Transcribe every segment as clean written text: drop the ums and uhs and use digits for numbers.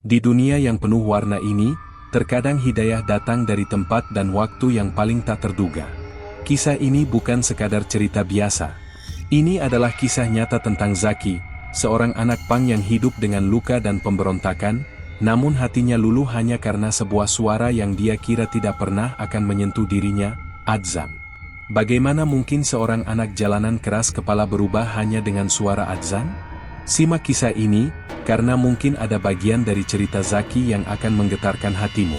Di dunia yang penuh warna ini, terkadang hidayah datang dari tempat dan waktu yang paling tak terduga. Kisah ini bukan sekadar cerita biasa. Ini adalah kisah nyata tentang Zaki, seorang anak pang yang hidup dengan luka dan pemberontakan, namun hatinya luluh hanya karena sebuah suara yang dia kira tidak pernah akan menyentuh dirinya, adzan. Bagaimana mungkin seorang anak jalanan keras kepala berubah hanya dengan suara adzan? Simak kisah ini, karena mungkin ada bagian dari cerita Zaki yang akan menggetarkan hatimu.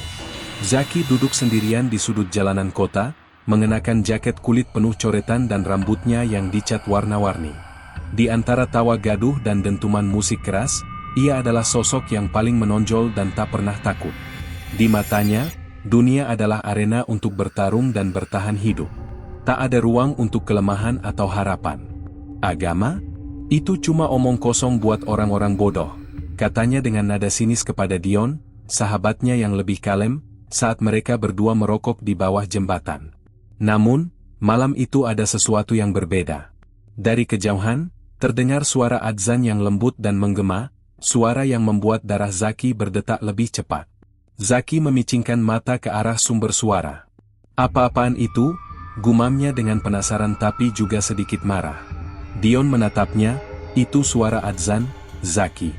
Zaki duduk sendirian di sudut jalanan kota, mengenakan jaket kulit penuh coretan dan rambutnya yang dicat warna-warni. Di antara tawa gaduh dan dentuman musik keras, ia adalah sosok yang paling menonjol dan tak pernah takut. Di matanya, dunia adalah arena untuk bertarung dan bertahan hidup. Tak ada ruang untuk kelemahan atau harapan. Agama? Itu cuma omong kosong buat orang-orang bodoh, katanya dengan nada sinis kepada Dion, sahabatnya yang lebih kalem, saat mereka berdua merokok di bawah jembatan. Namun, malam itu ada sesuatu yang berbeda. Dari kejauhan, terdengar suara adzan yang lembut dan menggema, suara yang membuat darah Zaki berdetak lebih cepat. Zaki memicingkan mata ke arah sumber suara. Apa-apaan itu? Gumamnya dengan penasaran tapi juga sedikit marah. Dion menatapnya, itu suara adzan, Zaki.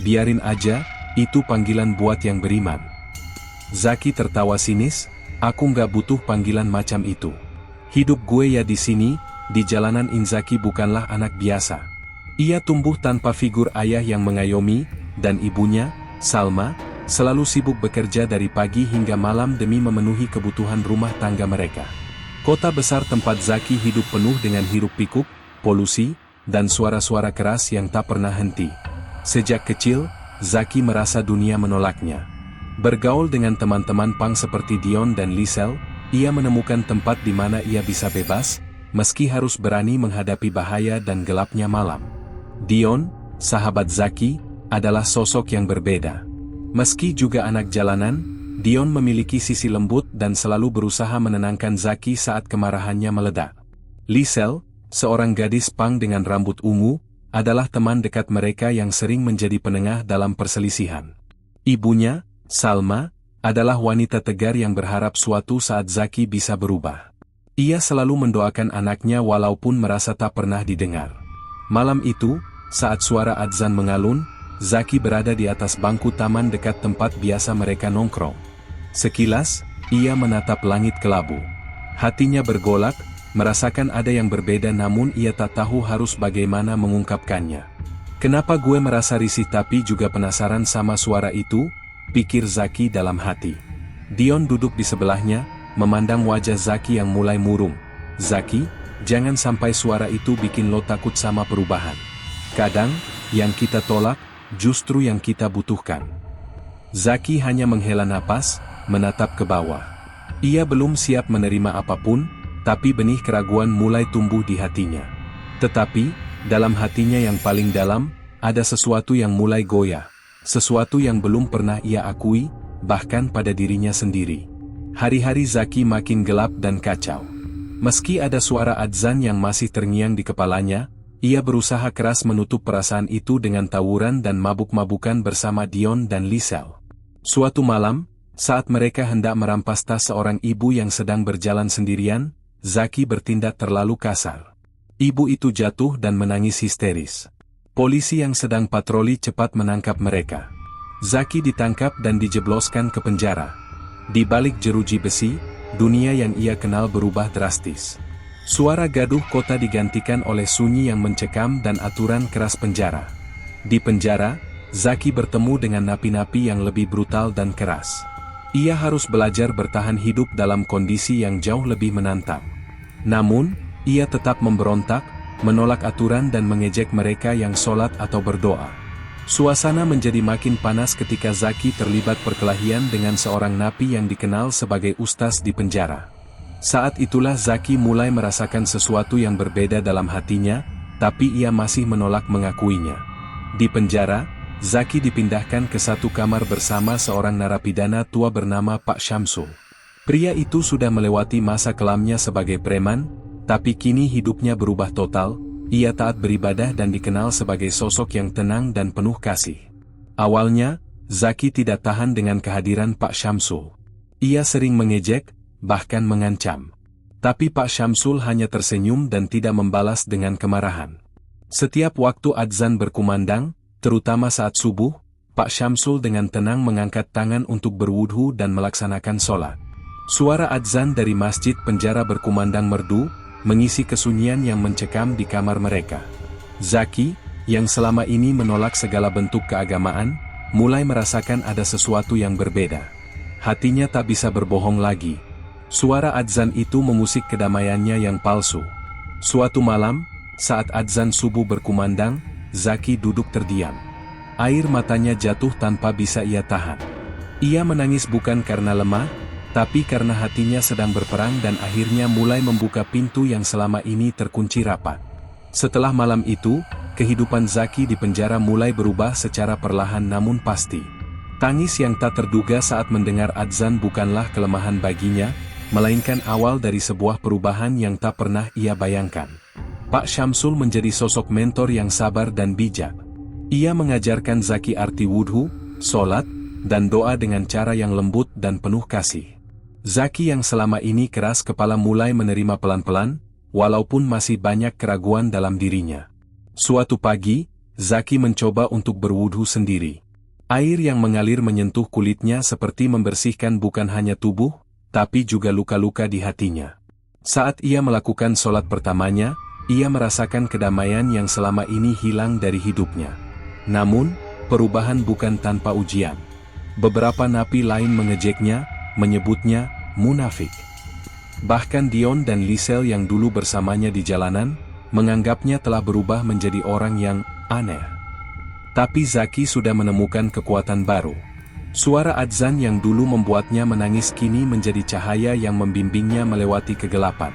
Biarin aja, itu panggilan buat yang beriman. Zaki tertawa sinis, aku nggak butuh panggilan macam itu. Hidup gue ya di sini, di jalanan Inzaki bukanlah anak biasa. Ia tumbuh tanpa figur ayah yang mengayomi, dan ibunya, Salma, selalu sibuk bekerja dari pagi hingga malam demi memenuhi kebutuhan rumah tangga mereka. Kota besar tempat Zaki hidup penuh dengan hiruk-pikuk, polusi, dan suara-suara keras yang tak pernah henti. Sejak kecil, Zaki merasa dunia menolaknya. Bergaul dengan teman-teman pang seperti Dion dan Lisel, ia menemukan tempat di mana ia bisa bebas, meski harus berani menghadapi bahaya dan gelapnya malam. Dion, sahabat Zaki, adalah sosok yang berbeda. Meski juga anak jalanan, Dion memiliki sisi lembut dan selalu berusaha menenangkan Zaki saat kemarahannya meledak. Lisel, seorang gadis pang dengan rambut ungu, adalah teman dekat mereka yang sering menjadi penengah dalam perselisihan. Ibunya, Salma, adalah wanita tegar yang berharap suatu saat Zaki bisa berubah. Ia selalu mendoakan anaknya walaupun merasa tak pernah didengar. Malam itu, saat suara adzan mengalun, Zaki berada di atas bangku taman dekat tempat biasa mereka nongkrong. Sekilas, ia menatap langit kelabu. Hatinya bergolak, merasakan ada yang berbeda namun ia tak tahu harus bagaimana mengungkapkannya. Kenapa gue merasa risih tapi juga penasaran sama suara itu? Pikir Zaki dalam hati. Dion duduk di sebelahnya, memandang wajah Zaki yang mulai murung. Zaki, jangan sampai suara itu bikin lo takut sama perubahan. Kadang, yang kita tolak, justru yang kita butuhkan. Zaki hanya menghela napas, menatap ke bawah. Ia belum siap menerima apapun, tapi benih keraguan mulai tumbuh di hatinya. Tetapi, dalam hatinya yang paling dalam, ada sesuatu yang mulai goyah. Sesuatu yang belum pernah ia akui, bahkan pada dirinya sendiri. Hari-hari Zaki makin gelap dan kacau. Meski ada suara adzan yang masih terngiang di kepalanya, ia berusaha keras menutup perasaan itu dengan tawuran dan mabuk-mabukan bersama Dion dan Lisel. Suatu malam, saat mereka hendak merampas tas seorang ibu yang sedang berjalan sendirian, Zaki bertindak terlalu kasar. Ibu itu jatuh dan menangis histeris. Polisi yang sedang patroli cepat menangkap mereka. Zaki ditangkap dan dijebloskan ke penjara. Di balik jeruji besi, dunia yang ia kenal berubah drastis. Suara gaduh kota digantikan oleh sunyi yang mencekam dan aturan keras penjara. Di penjara, Zaki bertemu dengan napi-napi yang lebih brutal dan keras. Ia harus belajar bertahan hidup dalam kondisi yang jauh lebih menantang. Namun, ia tetap memberontak, menolak aturan dan mengejek mereka yang sholat atau berdoa. Suasana menjadi makin panas ketika Zaki terlibat perkelahian dengan seorang napi yang dikenal sebagai ustaz di penjara. Saat itulah Zaki mulai merasakan sesuatu yang berbeda dalam hatinya, tapi ia masih menolak mengakuinya. Di penjara, Zaki dipindahkan ke satu kamar bersama seorang narapidana tua bernama Pak Syamsul. Pria itu sudah melewati masa kelamnya sebagai preman, tapi kini hidupnya berubah total. Ia taat beribadah dan dikenal sebagai sosok yang tenang dan penuh kasih. Awalnya, Zaki tidak tahan dengan kehadiran Pak Syamsul. Ia sering mengejek, bahkan mengancam. Tapi Pak Syamsul hanya tersenyum dan tidak membalas dengan kemarahan. Setiap waktu adzan berkumandang, terutama saat subuh, Pak Syamsul dengan tenang mengangkat tangan untuk berwudhu dan melaksanakan sholat. Suara adzan dari masjid penjara berkumandang merdu, mengisi kesunyian yang mencekam di kamar mereka. Zaki, yang selama ini menolak segala bentuk keagamaan, mulai merasakan ada sesuatu yang berbeda. Hatinya tak bisa berbohong lagi. Suara adzan itu mengusik kedamaiannya yang palsu. Suatu malam, saat adzan subuh berkumandang, Zaki duduk terdiam. Air matanya jatuh tanpa bisa ia tahan. Ia menangis bukan karena lemah, tapi karena hatinya sedang berperang dan akhirnya mulai membuka pintu yang selama ini terkunci rapat. Setelah malam itu, kehidupan Zaki di penjara mulai berubah secara perlahan namun pasti. Tangis yang tak terduga saat mendengar adzan bukanlah kelemahan baginya, melainkan awal dari sebuah perubahan yang tak pernah ia bayangkan. Pak Syamsul menjadi sosok mentor yang sabar dan bijak. Ia mengajarkan Zaki arti wudhu, sholat, dan doa dengan cara yang lembut dan penuh kasih. Zaki yang selama ini keras kepala mulai menerima pelan-pelan, walaupun masih banyak keraguan dalam dirinya. Suatu pagi, Zaki mencoba untuk berwudhu sendiri. Air yang mengalir menyentuh kulitnya seperti membersihkan bukan hanya tubuh, tapi juga luka-luka di hatinya. Saat ia melakukan sholat pertamanya, ia merasakan kedamaian yang selama ini hilang dari hidupnya. Namun, perubahan bukan tanpa ujian. Beberapa napi lain mengejeknya, menyebutnya munafik. Bahkan Dion dan Lisel yang dulu bersamanya di jalanan, menganggapnya telah berubah menjadi orang yang aneh. Tapi Zaki sudah menemukan kekuatan baru. Suara adzan yang dulu membuatnya menangis kini menjadi cahaya yang membimbingnya melewati kegelapan.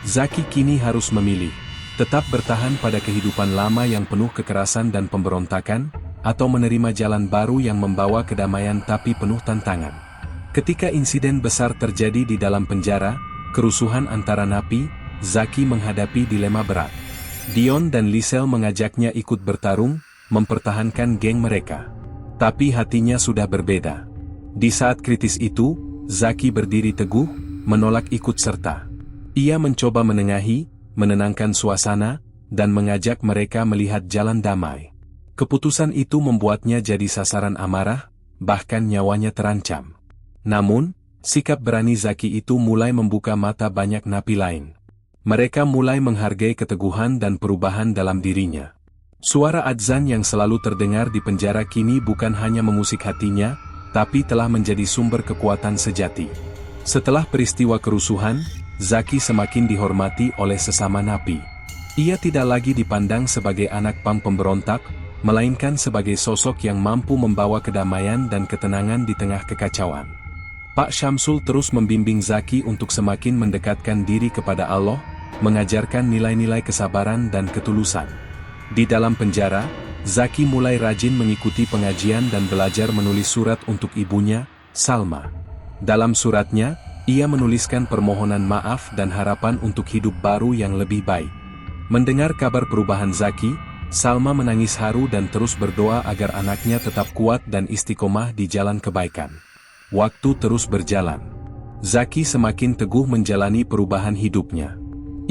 Zaki kini harus memilih, tetap bertahan pada kehidupan lama yang penuh kekerasan dan pemberontakan, atau menerima jalan baru yang membawa kedamaian tapi penuh tantangan. Ketika insiden besar terjadi di dalam penjara, kerusuhan antara napi, Zaki menghadapi dilema berat. Dion dan Lisel mengajaknya ikut bertarung, mempertahankan geng mereka. Tapi hatinya sudah berbeda. Di saat kritis itu, Zaki berdiri teguh, menolak ikut serta. Ia mencoba menengahi, menenangkan suasana, dan mengajak mereka melihat jalan damai. Keputusan itu membuatnya jadi sasaran amarah, bahkan nyawanya terancam. Namun, sikap berani Zaki itu mulai membuka mata banyak napi lain. Mereka mulai menghargai keteguhan dan perubahan dalam dirinya. Suara adzan yang selalu terdengar di penjara kini bukan hanya mengusik hatinya, tapi telah menjadi sumber kekuatan sejati. Setelah peristiwa kerusuhan, Zaki semakin dihormati oleh sesama napi. Ia tidak lagi dipandang sebagai anak pang pemberontak, melainkan sebagai sosok yang mampu membawa kedamaian dan ketenangan di tengah kekacauan. Pak Syamsul terus membimbing Zaki untuk semakin mendekatkan diri kepada Allah, mengajarkan nilai-nilai kesabaran dan ketulusan. Di dalam penjara, Zaki mulai rajin mengikuti pengajian dan belajar menulis surat untuk ibunya, Salma. Dalam suratnya, ia menuliskan permohonan maaf dan harapan untuk hidup baru yang lebih baik. Mendengar kabar perubahan Zaki, Salma menangis haru dan terus berdoa agar anaknya tetap kuat dan istiqomah di jalan kebaikan. Waktu terus berjalan. Zaki semakin teguh menjalani perubahan hidupnya.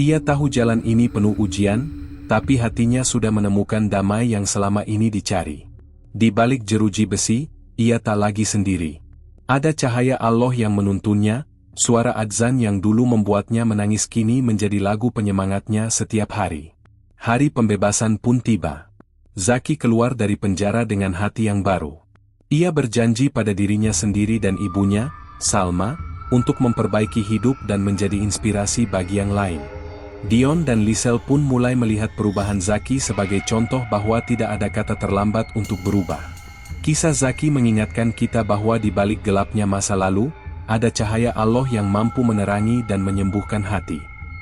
Ia tahu jalan ini penuh ujian, tapi hatinya sudah menemukan damai yang selama ini dicari. Di balik jeruji besi, ia tak lagi sendiri. Ada cahaya Allah yang menuntunnya, suara adzan yang dulu membuatnya menangis kini menjadi lagu penyemangatnya setiap hari. Hari pembebasan pun tiba. Zaki keluar dari penjara dengan hati yang baru. Ia berjanji pada dirinya sendiri dan ibunya, Salma, untuk memperbaiki hidup dan menjadi inspirasi bagi yang lain. Dion dan Lisel pun mulai melihat perubahan Zaki sebagai contoh bahwa tidak ada kata terlambat untuk berubah. Kisah Zaki mengingatkan kita bahwa di balik gelapnya masa lalu, ada cahaya Allah yang mampu menerangi dan menyembuhkan hati.